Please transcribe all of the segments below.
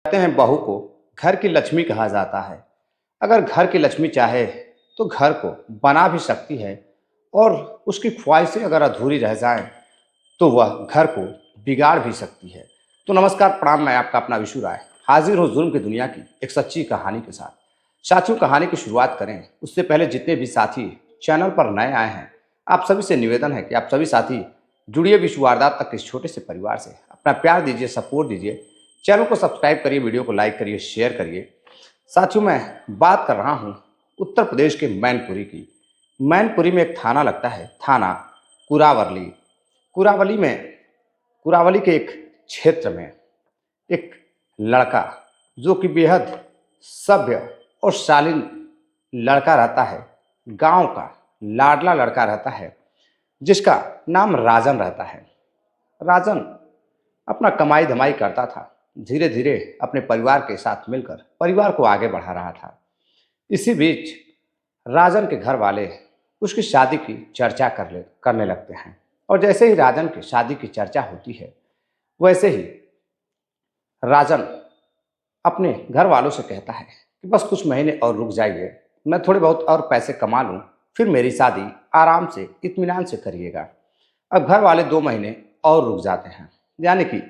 कहते हैं बहू को घर की लक्ष्मी कहा जाता है। अगर घर की लक्ष्मी चाहे तो घर को बना भी सकती है और उसकी ख्वाहिशें अगर अधूरी रह जाएं तो वह घर को बिगाड़ भी सकती है। तो नमस्कार, प्रणाम। मैं आपका अपना विशु राय हाजिर हूँ जुल्म की दुनिया की एक सच्ची कहानी के साथ। साथियों, कहानी की शुरुआत करें उससे पहले जितने भी साथी चैनल पर नए आए हैं, आप सभी से निवेदन है कि आप सभी साथी जुड़िए विश्व वारदात तक इस छोटे से परिवार से। अपना प्यार दीजिए, सपोर्ट दीजिए, चैनल को सब्सक्राइब करिए, वीडियो को लाइक करिए, शेयर करिए। साथियों, मैं बात कर रहा हूँ उत्तर प्रदेश के मैनपुरी की। मैनपुरी में एक थाना लगता है, थाना कुरावली। कुरावली में कुरावली के एक क्षेत्र में एक लड़का जो कि बेहद सभ्य और शालीन लड़का रहता है, गांव का लाडला लड़का रहता है, जिसका नाम राजन रहता है। राजन अपना कमाई धमाई करता था, धीरे धीरे अपने परिवार के साथ मिलकर परिवार को आगे बढ़ा रहा था। इसी बीच राजन के घर वाले उसकी शादी की चर्चा करने लगते हैं, और जैसे ही राजन की शादी की चर्चा होती है, वैसे ही राजन अपने घर वालों से कहता है कि बस कुछ महीने और रुक जाइए, मैं थोड़े बहुत और पैसे कमा लूँ, फिर मेरी शादी आराम से इत्मीनान से करिएगा। अब घर वाले 2 महीने और रुक जाते हैं, यानी कि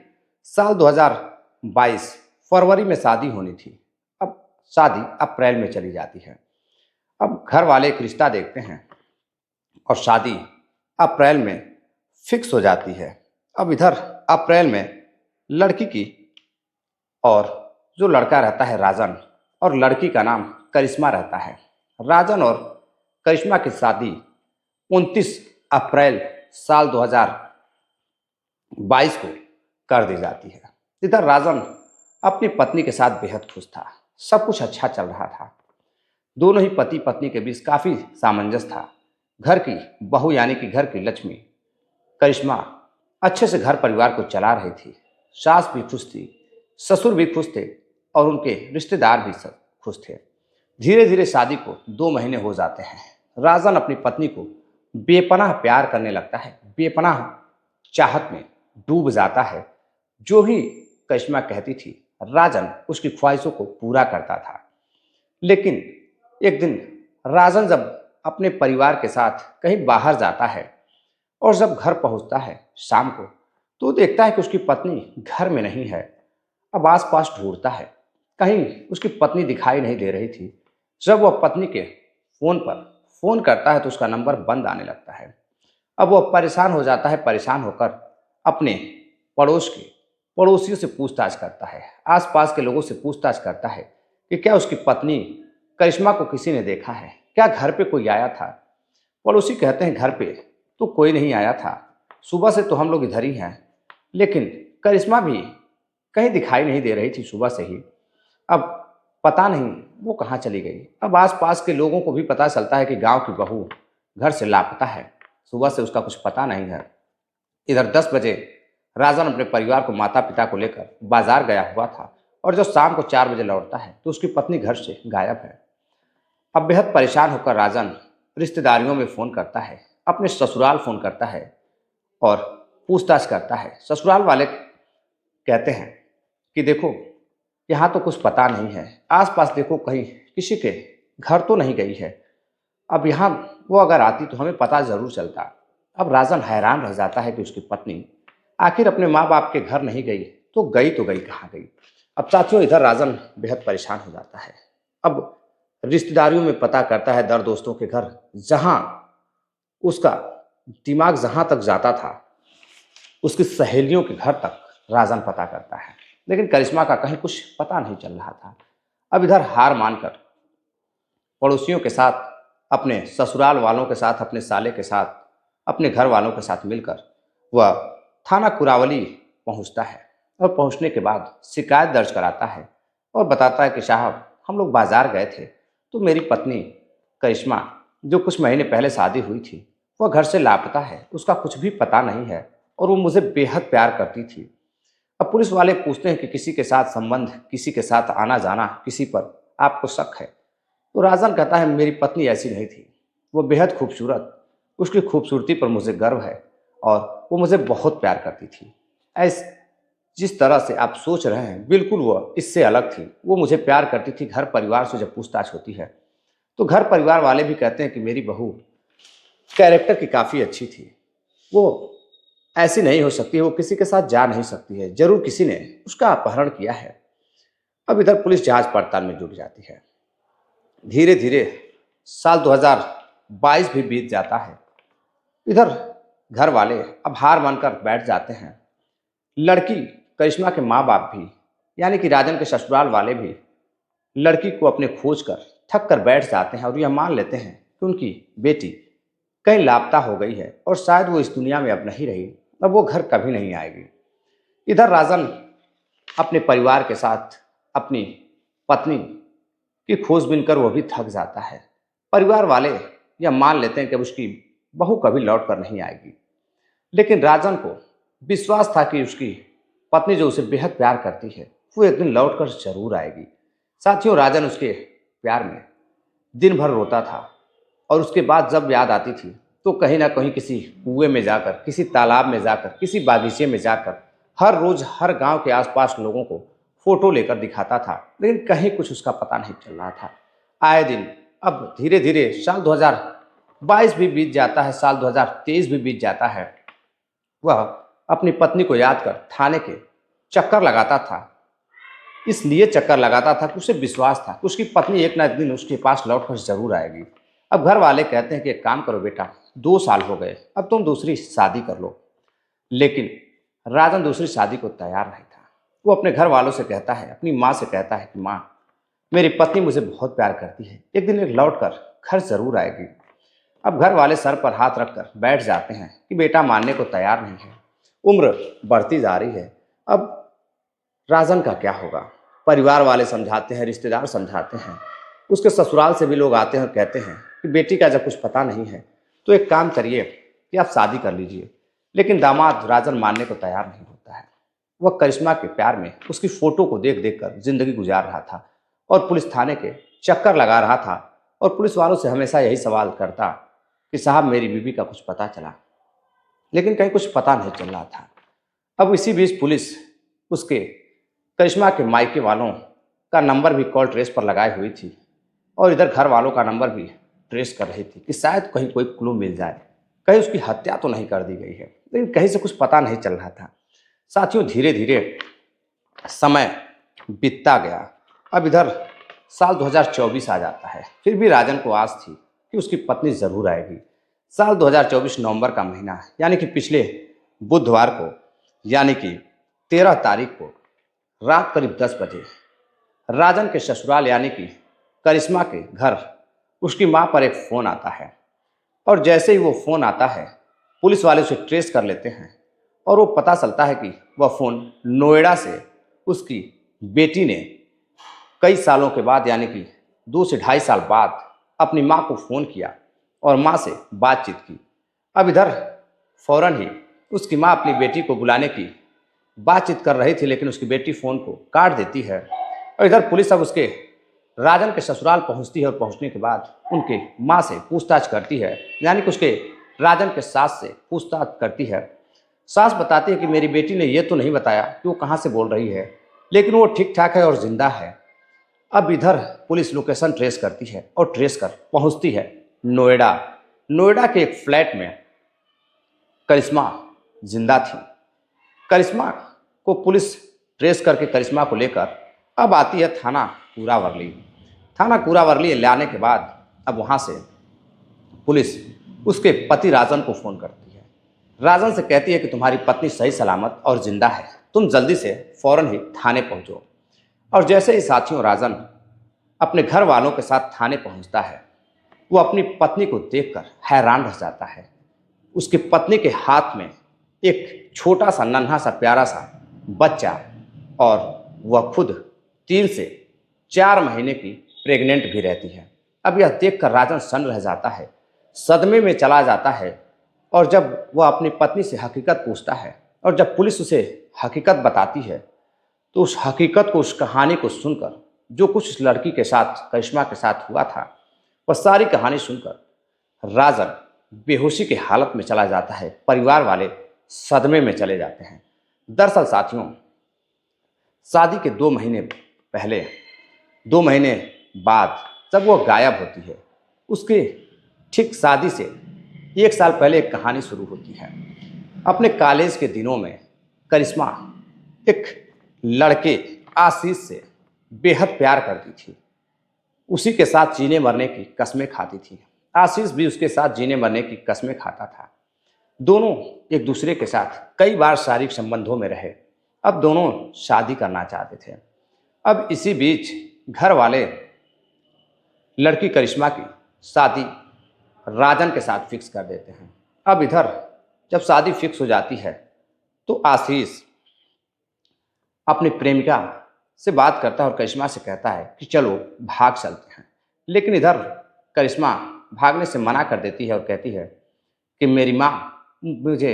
साल 2022 फरवरी में शादी होनी थी, अब शादी अप्रैल में चली जाती है। अब घर वाले एक रिश्ता देखते हैं और शादी अप्रैल में फिक्स हो जाती है। अब इधर अप्रैल में लड़की की और जो लड़का रहता है राजन, और लड़की का नाम करिश्मा रहता है। राजन और करिश्मा की शादी 29 अप्रैल साल 2022 को कर दी जाती है। इधर राजन अपनी पत्नी के साथ बेहद खुश था, सब कुछ अच्छा चल रहा था। दोनों ही पति पत्नी के बीच काफ़ी सामंजस्य था। घर की बहू यानी कि घर की लक्ष्मी करिश्मा अच्छे से घर परिवार को चला रही थी। सास भी खुश थी, ससुर भी खुश थे, और उनके रिश्तेदार भी सब खुश थे। धीरे धीरे शादी को 2 महीने हो जाते हैं। राजन अपनी पत्नी को बेपनाह प्यार करने लगता है, बेपनाह चाहत में डूब जाता है। जो ही करिश्मा कहती थी, राजन उसकी ख्वाहिशों को पूरा करता था। लेकिन एक दिन राजन जब अपने परिवार के साथ कहीं बाहर जाता है और जब घर पहुंचता है शाम को, तो देखता है कि उसकी पत्नी घर में नहीं है। अब आसपास ढूंढता है, कहीं उसकी पत्नी दिखाई नहीं दे रही थी। जब वह पत्नी के फ़ोन पर फ़ोन करता है तो उसका नंबर बंद आने लगता है। अब वह परेशान हो जाता है, परेशान होकर अपने पड़ोस के पड़ोसियों से पूछताछ करता है, आसपास के लोगों से पूछताछ करता है कि क्या उसकी पत्नी करिश्मा को किसी ने देखा है, क्या घर पे कोई आया था। पड़ोसी कहते हैं घर पे तो कोई नहीं आया था, सुबह से तो हम लोग इधर ही हैं, लेकिन करिश्मा भी कहीं दिखाई नहीं दे रही थी सुबह से ही। अब पता नहीं वो कहाँ चली गई। अब आसपास के लोगों को भी पता चलता है कि गांव की बहू घर से लापता है, सुबह से उसका कुछ पता नहीं है। इधर 10 बजे राजन अपने परिवार को, माता पिता को लेकर बाजार गया हुआ था, और जब शाम को 4 बजे लौटता है तो उसकी पत्नी घर से गायब है। अब बेहद परेशान होकर राजन रिश्तेदारियों में फ़ोन करता है, अपने ससुराल फ़ोन करता है और पूछताछ करता है। ससुराल वाले कहते हैं कि देखो, यहाँ तो कुछ पता नहीं है, आसपास देखो कहीं किसी के घर तो नहीं गई है। अब यहाँ वो अगर आती तो हमें पता ज़रूर चलता। अब राजन हैरान रह जाता है कि उसकी पत्नी आखिर अपने माँ बाप के घर नहीं गई तो गई कहाँ गई। अब साथियों, इधर राजन बेहद परेशान हो जाता है। अब रिश्तेदारियों में पता करता है, दर दोस्तों के घर, जहाँ उसका दिमाग जहाँ तक जाता था, उसकी सहेलियों के घर तक राजन पता करता है, लेकिन करिश्मा का कहीं कुछ पता नहीं चल रहा था। अब इधर हार मानकर पड़ोसियों के साथ, अपने ससुराल वालों के साथ, अपने साले के साथ, अपने घर वालों के साथ मिलकर वह थाना कुरावली पहुंचता है, और पहुंचने के बाद शिकायत दर्ज कराता है और बताता है कि साहब, हम लोग बाजार गए थे तो मेरी पत्नी करिश्मा, जो कुछ महीने पहले शादी हुई थी, वह घर से लापता है, उसका कुछ भी पता नहीं है, और वो मुझे बेहद प्यार करती थी। अब पुलिस वाले पूछते हैं कि किसी के साथ संबंध, किसी के साथ आना जाना, किसी पर आपको शक है? तो राजन कहता है मेरी पत्नी ऐसी नहीं थी, वो बेहद खूबसूरत, उसकी खूबसूरती पर मुझे गर्व है, और वो मुझे बहुत प्यार करती थी। ऐस जिस तरह से आप सोच रहे हैं बिल्कुल वो इससे अलग थी। वो मुझे प्यार करती थी। घर परिवार से जब पूछताछ होती है तो घर परिवार वाले भी कहते हैं कि मेरी बहू कैरेक्टर की काफ़ी अच्छी थी। वो ऐसी नहीं हो सकती है, वो किसी के साथ जा नहीं सकती है, ज़रूर किसी ने उसका अपहरण किया है। अब इधर पुलिस जांच पड़ताल में जुट जाती है। धीरे धीरे साल 2022 भी बीत जाता है। इधर घर वाले अब हार मानकर बैठ जाते हैं। लड़की करिश्मा के माँ बाप भी, यानी कि राजन के ससुराल वाले भी लड़की को अपने खोज कर थक कर बैठ जाते हैं और यह मान लेते हैं कि उनकी बेटी कहीं लापता हो गई है और शायद वो इस दुनिया में अब नहीं रही, अब वो घर कभी नहीं आएगी। इधर राजन अपने परिवार के साथ अपनी पत्नी की खोजबीन कर वो भी थक जाता है। परिवार वाले यह मान लेते हैं कि अब उसकी बहू कभी लौट कर नहीं आएगी, लेकिन राजन को विश्वास था कि उसकी पत्नी जो उसे बेहद प्यार करती है वो एक दिन लौट कर जरूर आएगी। साथियों, राजन उसके प्यार में दिन भर रोता था और उसके बाद जब याद आती थी तो कहीं ना कहीं किसी कुएं में जाकर, किसी तालाब में जाकर, किसी बागीचे में जाकर हर रोज हर गांव के आसपास लोगों को फोटो लेकर दिखाता था, लेकिन कहीं कुछ उसका पता नहीं चल रहा था। आए दिन अब धीरे धीरे साल 2022 भी बीत जाता है, साल 2023 भी बीत जाता है। वह अपनी पत्नी को याद कर थाने के चक्कर लगाता था। इसलिए चक्कर लगाता था कि उसे विश्वास था कि उसकी पत्नी एक ना एक दिन उसके पास लौट कर जरूर आएगी। अब घर वाले कहते हैं कि एक काम करो बेटा, 2 साल हो गए, अब तुम दूसरी शादी कर लो। लेकिन राजन दूसरी शादी को तैयार नहीं था। वो अपने घर वालों से कहता है, अपनी माँ से कहता है कि माँ, मेरी पत्नी मुझे बहुत प्यार करती है, एक दिन ये लौट कर घर जरूर आएगी। अब घर वाले सर पर हाथ रखकर बैठ जाते हैं कि बेटा मानने को तैयार नहीं है। उम्र बढ़ती जा रही है, अब राजन का क्या होगा। परिवार वाले समझाते हैं, रिश्तेदार समझाते हैं, उसके ससुराल से भी लोग आते हैं और कहते हैं कि बेटी का जब कुछ पता नहीं है तो एक काम करिए कि आप शादी कर लीजिए। लेकिन दामाद राजन मानने को तैयार नहीं होता है। वह करिश्मा के प्यार में उसकी फोटो को देख देख कर जिंदगी गुजार रहा था और पुलिस थाने के चक्कर लगा रहा था और पुलिस वालों से हमेशा यही सवाल करता कि साहब मेरी बीवी का कुछ पता चला, लेकिन कहीं कुछ पता नहीं चल रहा था। अब इसी बीच पुलिस उसके करिश्मा के मायके वालों का नंबर भी कॉल ट्रेस पर लगाई हुई थी और इधर घर वालों का नंबर भी ट्रेस कर रही थी कि शायद कहीं कोई क्लू मिल जाए, कहीं उसकी हत्या तो नहीं कर दी गई है, लेकिन कहीं से कुछ पता नहीं चल रहा था। साथियों, धीरे धीरे समय बीतता गया। अब इधर साल 2024 आ जाता है। फिर भी राजन को आस थी कि उसकी पत्नी जरूर आएगी। साल 2024 नवंबर का महीना है, यानी कि पिछले बुधवार को, यानी कि 13 तारीख को रात करीब 10 बजे राजन के ससुराल यानी कि करिश्मा के घर उसकी मां पर एक फ़ोन आता है और जैसे ही वो फ़ोन आता है पुलिस वाले उसे ट्रेस कर लेते हैं और वो पता चलता है कि वह फ़ोन नोएडा से उसकी बेटी ने कई सालों के बाद, यानी कि 2 से ढाई साल बाद अपनी मां को फ़ोन किया और मां से बातचीत की। अब इधर फौरन ही उसकी मां अपनी बेटी को बुलाने की बातचीत कर रही थी, लेकिन उसकी बेटी फ़ोन को काट देती है और इधर पुलिस अब उसके राजन के ससुराल पहुंचती है और पहुंचने के बाद उनके मां से पूछताछ करती है, यानी कि उसके राजन के सास से पूछताछ करती है। सास बताती है कि मेरी बेटी ने ये तो नहीं बताया कि वो कहाँ से बोल रही है, लेकिन वो ठीक ठाक है और ज़िंदा है। अब इधर पुलिस लोकेशन ट्रेस करती है और ट्रेस कर पहुंचती है नोएडा। नोएडा के एक फ्लैट में करिश्मा जिंदा थी। करिश्मा को पुलिस ट्रेस करके करिश्मा को लेकर अब आती है थाना कूरा वर्ली। थाना कूरा वर्ली लाने के बाद अब वहाँ से पुलिस उसके पति राजन को फ़ोन करती है। राजन से कहती है कि तुम्हारी पत्नी सही सलामत और ज़िंदा है, तुम जल्दी से फ़ौरन ही थाने पहुँचो। और जैसे ही साथियों राजन अपने घर वालों के साथ थाने पहुँचता है, वो अपनी पत्नी को देखकर हैरान रह जाता है। उसकी पत्नी के हाथ में एक छोटा सा नन्हा सा प्यारा सा बच्चा और वह खुद 3 से 4 महीने की प्रेग्नेंट भी रहती है। अब यह देखकर राजन सन्न रह जाता है, सदमे में चला जाता है और जब वह अपनी पत्नी से हकीकत पूछता है और जब पुलिस उसे हकीकत बताती है तो उस हकीकत को, उस कहानी को सुनकर, जो कुछ उस लड़की के साथ, करिश्मा के साथ हुआ था, वह सारी कहानी सुनकर राजन बेहोशी की हालत में चला जाता है। परिवार वाले सदमे में चले जाते हैं। दरअसल साथियों, शादी के 2 महीने पहले, 2 महीने बाद जब वो गायब होती है, उसके ठीक शादी से 1 साल पहले एक कहानी शुरू होती है। अपने कॉलेज के दिनों में करिश्मा एक लड़के आशीष से बेहद प्यार करती थी। उसी के साथ जीने मरने की कस्में खाती थी। आशीष भी उसके साथ जीने मरने की कस्में खाता था। दोनों एक दूसरे के साथ कई बार शारीरिक संबंधों में रहे। अब दोनों शादी करना चाहते थे। अब इसी बीच घर वाले लड़की करिश्मा की शादी राजन के साथ फिक्स कर देते हैं। अब इधर जब शादी फिक्स हो जाती है तो आशीष अपनी प्रेमिका से बात करता है और करिश्मा से कहता है कि चलो भाग चलते हैं। लेकिन इधर करिश्मा भागने से मना कर देती है और कहती है कि मेरी माँ मुझे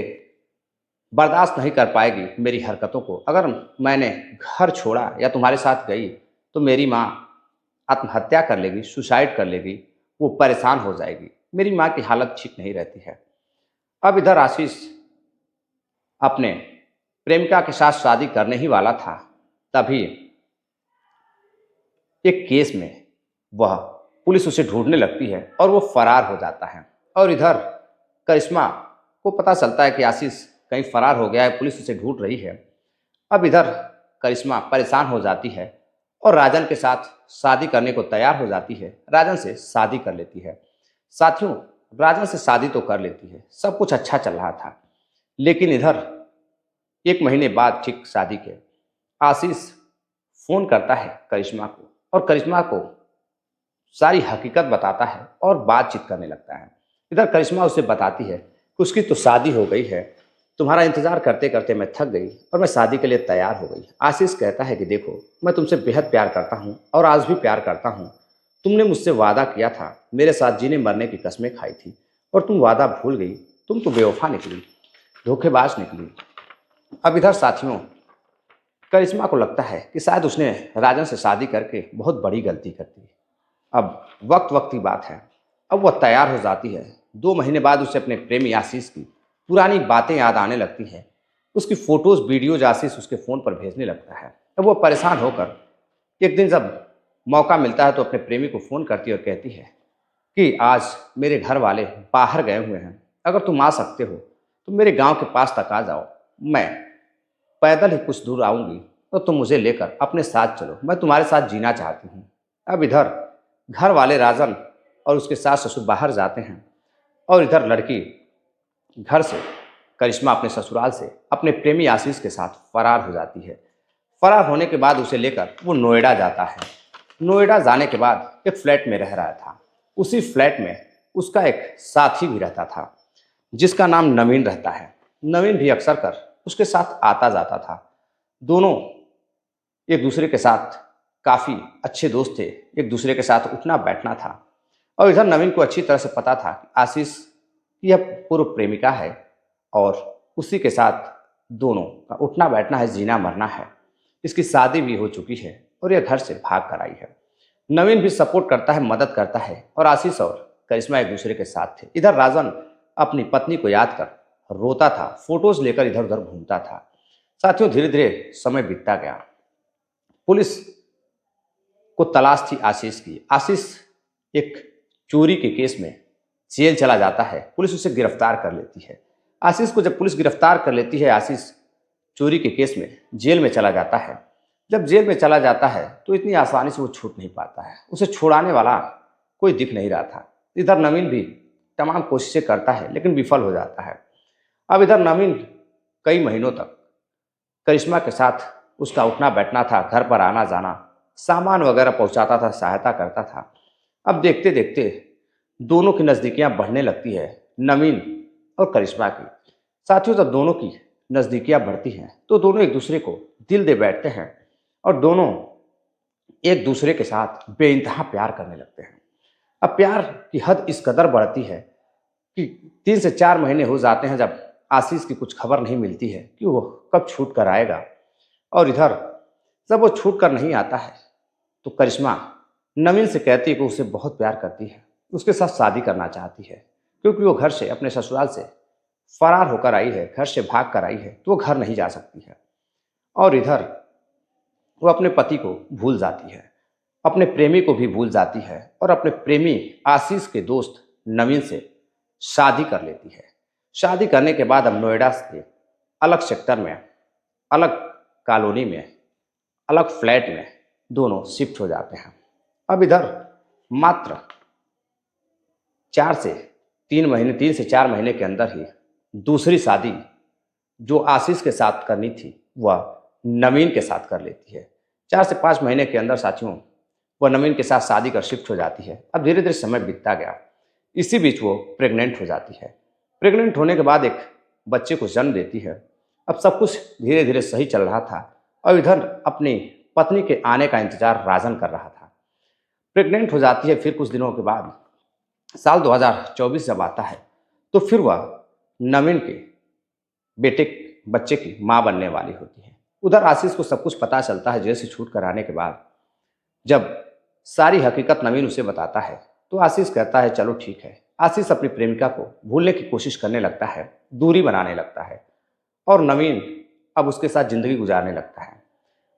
बर्दाश्त नहीं कर पाएगी मेरी हरकतों को। अगर मैंने घर छोड़ा या तुम्हारे साथ गई तो मेरी माँ आत्महत्या कर लेगी, सुसाइड कर लेगी, वो परेशान हो जाएगी। मेरी माँ की हालत ठीक नहीं रहती है। अब इधर आशीष अपने प्रेमिका के साथ शादी करने ही वाला था, तभी एक केस में वह पुलिस उसे ढूंढने लगती है और वो फरार हो जाता है। और इधर करिश्मा को पता चलता है कि आशीष कहीं फरार हो गया है, पुलिस उसे ढूंढ रही है। अब इधर करिश्मा परेशान हो जाती है और राजन के साथ शादी करने को तैयार हो जाती है। राजन से शादी कर लेती है। साथियों, राजन से शादी तो कर लेती है, सब कुछ अच्छा चल रहा था। लेकिन इधर 1 महीने बाद ठीक शादी के आशीष फोन करता है करिश्मा को और करिश्मा को सारी हकीकत बताता है और बातचीत करने लगता है। इधर करिश्मा उसे बताती है कि उसकी तो शादी हो गई है, तुम्हारा इंतजार करते करते मैं थक गई और मैं शादी के लिए तैयार हो गई। आशीष कहता है कि देखो, मैं तुमसे बेहद प्यार करता हूँ और आज भी प्यार करता हूँ। तुमने मुझसे वादा किया था, मेरे साथ जीने मरने की कस्में खाई थी और तुम वादा भूल गई। तुम तो बेवफा निकली, धोखेबाज निकली। अब इधर साथियों, करिश्मा को लगता है कि शायद उसने राजन से शादी करके बहुत बड़ी गलती कर दी। अब वक्त की बात है, अब वह तैयार हो जाती है। 2 महीने बाद उसे अपने प्रेमी आशीष की पुरानी बातें याद आने लगती हैं। उसकी फ़ोटोज़ वीडियोज आशीष उसके फ़ोन पर भेजने लगता है। अब वो परेशान होकर एक दिन जब मौका मिलता है तो अपने प्रेमी को फ़ोन करती है और कहती है कि आज मेरे घर वाले बाहर गए हुए हैं, अगर तुम आ सकते हो तो मेरे गांव के पास तक आ जाओ। मैं पैदल ही कुछ दूर आऊँगी तो तुम मुझे लेकर अपने साथ चलो, मैं तुम्हारे साथ जीना चाहती हूँ। अब इधर घर वाले राजन और उसके सास ससुर बाहर जाते हैं और इधर लड़की घर से, करिश्मा अपने ससुराल से अपने प्रेमी आशीष के साथ फरार हो जाती है। फरार होने के बाद उसे लेकर वो नोएडा जाता है। नोएडा जाने के बाद एक फ्लैट में रह रहा था। उसी फ्लैट में उसका एक साथी भी रहता था जिसका नाम नवीन रहता है। नवीन भी अक्सर कर उसके साथ आता जाता था। दोनों एक दूसरे के साथ काफ़ी अच्छे दोस्त थे, एक दूसरे के साथ उठना बैठना था। और इधर नवीन को अच्छी तरह से पता था कि आशीष की यह पूर्व प्रेमिका है और उसी के साथ दोनों का उठना बैठना है, जीना मरना है। इसकी शादी भी हो चुकी है और यह घर से भाग कर आई है। नवीन भी सपोर्ट करता है, मदद करता है और आशीष और करिश्मा एक दूसरे के साथ थे। इधर राजन अपनी पत्नी को याद कर रोता था, फोटोज लेकर इधर उधर घूमता था। साथियों, धीरे धीरे समय बीतता गया। पुलिस को तलाश थी आशीष की। आशीष एक चोरी के केस में जेल चला जाता है। पुलिस उसे गिरफ्तार कर लेती है। आशीष को जब पुलिस गिरफ्तार कर लेती है, आशीष चोरी के केस में जेल में चला जाता है। जब जेल में चला जाता है तो इतनी आसानी से वो छूट नहीं पाता है। उसे छुड़ाने वाला कोई दिख नहीं रहा था। इधर नवीन भी तमाम कोशिशें करता है लेकिन विफल हो जाता है। अब इधर नवीन कई महीनों तक करिश्मा के साथ उसका उठना बैठना था, घर पर आना जाना, सामान वगैरह पहुंचाता था, सहायता करता था। अब देखते देखते दोनों की नज़दीकियां बढ़ने लगती है, नवीन और करिश्मा की। साथियों, जब दोनों की नज़दीकियां बढ़ती हैं तो दोनों एक दूसरे को दिल दे बैठते हैं और दोनों एक दूसरे के साथ बेइंतहा प्यार करने लगते हैं। अब प्यार की हद इस कदर बढ़ती है कि 3 से 4 महीने हो जाते हैं जब आशीष की कुछ खबर नहीं मिलती है कि वो कब छूट कर आएगा। और इधर जब वो छूट कर नहीं आता है तो करिश्मा नवीन से कहती है कि उसे बहुत प्यार करती है, उसके साथ शादी करना चाहती है, क्योंकि वो घर से, अपने ससुराल से फरार होकर आई है, घर से भाग कर आई है, तो वो घर नहीं जा सकती है। और इधर वो अपने पति को भूल जाती है, अपने प्रेमी को भी भूल जाती है और अपने प्रेमी आशीष के दोस्त नवीन से शादी कर लेती है। शादी करने के बाद अब नोएडा के अलग सेक्टर में, अलग कॉलोनी में, अलग फ्लैट में दोनों शिफ्ट हो जाते हैं। अब इधर मात्र 3 से 4 महीने के अंदर ही दूसरी शादी जो आशीष के साथ करनी थी वह नवीन के साथ कर लेती है। 4 से 5 महीने के अंदर साथियों वह नवीन के साथ शादी कर शिफ्ट हो जाती है। अब धीरे धीरे समय बीतता गया, इसी बीच वो प्रेग्नेंट हो जाती है। प्रेग्नेंट होने के बाद एक बच्चे को जन्म देती है। अब सब कुछ धीरे धीरे सही चल रहा था और इधर अपनी पत्नी के आने का इंतजार राजन कर रहा था। प्रेग्नेंट हो जाती है, फिर कुछ दिनों के बाद साल 2024 जब आता है तो फिर वह नवीन के बच्चे की माँ बनने वाली होती है। उधर आशीष को सब कुछ पता चलता है। जेल से छूट कर आने के बाद जब सारी हकीकत नवीन उसे बताता है तो आशीष कहता है चलो ठीक है। आशीष अपनी प्रेमिका को भूलने की कोशिश करने लगता है, दूरी बनाने लगता है और नवीन अब उसके साथ ज़िंदगी गुजारने लगता है।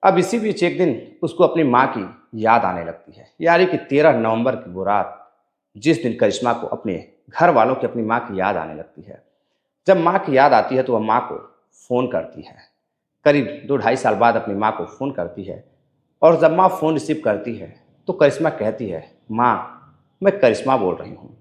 अब इसी बीच एक दिन उसको अपनी माँ की याद आने लगती है, यानी कि 13 नवंबर की वो रात जिस दिन करिश्मा को अपने घर वालों की अपनी माँ की याद आने लगती है। जब माँ की याद आती है तो वह माँ को फ़ोन करती है। करीब 2-2.5 साल बाद अपनी माँ को फ़ोन करती है और जब माँ फ़ोन रिसीव करती है तो करिश्मा कहती है, माँ मैं करिश्मा बोल रही हूँ।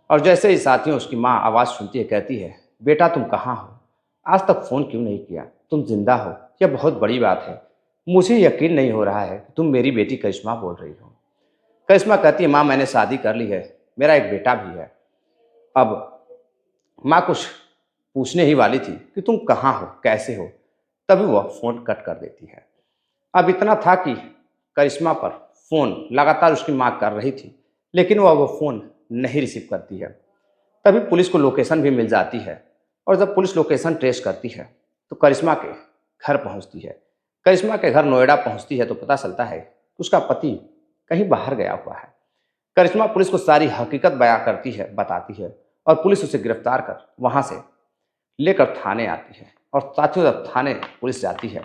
और जैसे ही साथियों उसकी माँ आवाज़ सुनती है, कहती है, बेटा तुम कहाँ हो, आज तक फ़ोन क्यों नहीं किया, तुम जिंदा हो, यह बहुत बड़ी बात है, मुझे यकीन नहीं हो रहा है कि तुम मेरी बेटी करिश्मा बोल रही हो। करिश्मा कहती है, माँ मैंने शादी कर ली है, मेरा एक बेटा भी है। अब माँ कुछ पूछने ही वाली थी कि तुम कहाँ हो, कैसे हो, तभी वह फ़ोन कट कर देती है। अब इतना था कि करिश्मा पर फ़ोन लगातार उसकी माँ कर रही थी, लेकिन वह वो फ़ोन नहीं रिसीव करती है। तभी पुलिस को लोकेशन भी मिल जाती है और जब पुलिस लोकेशन ट्रेस करती है तो करिश्मा के घर पहुंचती है। करिश्मा के घर नोएडा पहुंचती है तो पता चलता है कि उसका पति कहीं बाहर गया हुआ है। करिश्मा पुलिस को सारी हकीकत बयां करती है, बताती है और पुलिस उसे गिरफ्तार कर वहां से लेकर थाने आती है। और साथियों जब थाने पुलिस जाती है,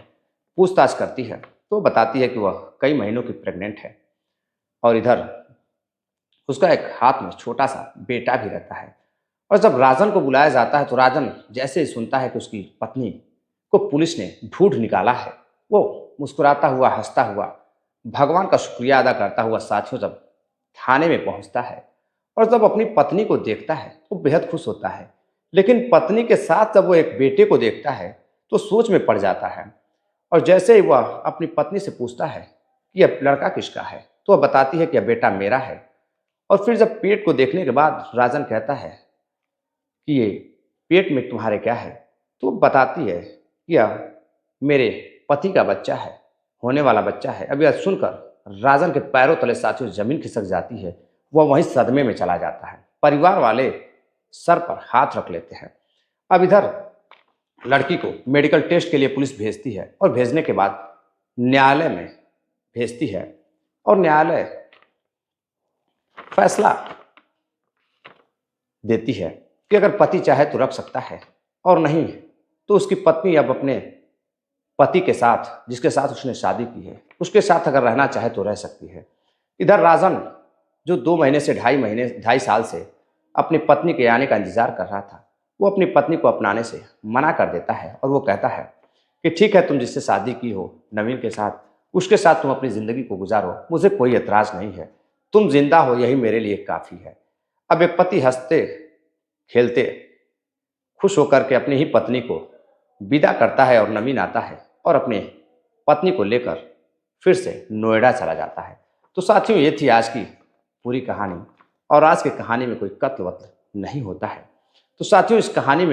पूछताछ करती है तो बताती है कि वह कई महीनों की प्रेग्नेंट है और इधर उसका एक हाथ में छोटा सा बेटा भी रहता है। और जब राजन को बुलाया जाता है तो राजन जैसे ही सुनता है कि उसकी पत्नी को पुलिस ने ढूंढ निकाला है, वो मुस्कुराता हुआ, हंसता हुआ, भगवान का शुक्रिया अदा करता हुआ साथियों जब थाने में पहुंचता है और जब अपनी पत्नी को देखता है तो बेहद खुश होता है। लेकिन पत्नी के साथ जब वो एक बेटे को देखता है तो सोच में पड़ जाता है और जैसे ही वह अपनी पत्नी से पूछता है कि यह लड़का किसका है तो वह बताती है कि यह बेटा मेरा है। और फिर जब पेट को देखने के बाद राजन कहता है कि ये पेट में तुम्हारे क्या है, तो वो बताती है कि यह मेरे पति का बच्चा है, होने वाला बच्चा है। अब यह सुनकर राजन के पैरों तले साथियों जमीन खिसक जाती है, वह वहीं सदमे में चला जाता है। परिवार वाले सर पर हाथ रख लेते हैं। अब इधर लड़की को मेडिकल टेस्ट के लिए पुलिस भेजती है और भेजने के बाद न्यायालय में भेजती है और न्यायालय फैसला देती है कि अगर पति चाहे तो रख सकता है और नहीं तो उसकी पत्नी अब अपने पति के साथ, जिसके साथ उसने शादी की है, उसके साथ अगर रहना चाहे तो रह सकती है। इधर राजन जो 2 महीने से 2.5 साल से अपनी पत्नी के आने का इंतजार कर रहा था, वो अपनी पत्नी को अपनाने से मना कर देता है और वो कहता है कि ठीक है, तुम जिससे शादी की हो नवीन के साथ, उसके साथ तुम अपनी ज़िंदगी को गुजारो, मुझे कोई एतराज़ नहीं है, तुम जिंदा हो यही मेरे लिए काफ़ी है। अब एक पति हंसते खेलते खुश होकर के अपनी ही पत्नी को विदा करता है और नवीन आता है और अपने पत्नी को लेकर फिर से नोएडा चला जाता है। तो साथियों ये थी आज की पूरी कहानी और आज की कहानी में कोई कत्ल वत्ल नहीं होता है। तो साथियों इस कहानी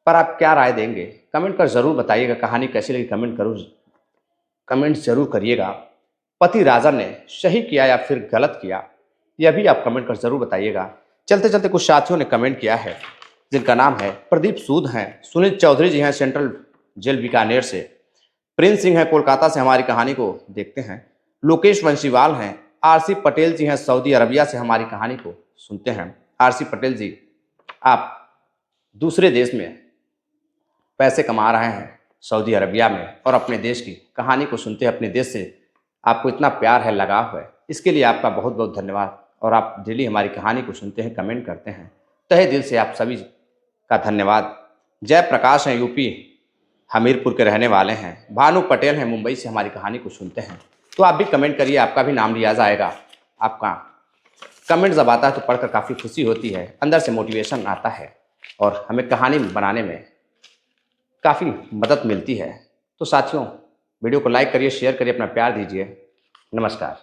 पर आप क्या राय देंगे कमेंट कर ज़रूर बताइएगा। कहानी कैसी लगी कमेंट ज़रूर करिएगा। पति राजन ने सही किया या फिर गलत किया, यह भी आप कमेंट कर ज़रूर बताइएगा। चलते चलते कुछ साथियों ने कमेंट किया है जिनका नाम है प्रदीप सूद हैं, सुनील चौधरी जी हैं सेंट्रल जेल बीकानेर से, प्रिंस सिंह है कोलकाता से हमारी कहानी को देखते हैं, लोकेश वंशीवाल हैं, आरसी पटेल जी हैं सऊदी अरबिया से हमारी कहानी को सुनते हैं। आरसी पटेल जी, आप दूसरे देश में पैसे कमा रहे हैं सऊदी अरबिया में और अपने देश की कहानी को सुनते हैं, अपने देश से आपको इतना प्यार है, लगाव है, इसके लिए आपका बहुत बहुत धन्यवाद। और आप डेली हमारी कहानी को सुनते हैं, कमेंट करते हैं, तहे दिल से आप सभी का धन्यवाद। जय प्रकाश हैं, यूपी हमीरपुर के रहने वाले हैं। भानु पटेल हैं, मुंबई से हमारी कहानी को सुनते हैं। तो आप भी कमेंट करिए, आपका भी नाम लिया जाएगा। आपका कमेंट जब आता है तो पढ़कर काफ़ी खुशी होती है, अंदर से मोटिवेशन आता है और हमें कहानी बनाने में काफ़ी मदद मिलती है। तो साथियों, वीडियो को लाइक करिए, शेयर करिए, अपना प्यार दीजिए। नमस्कार।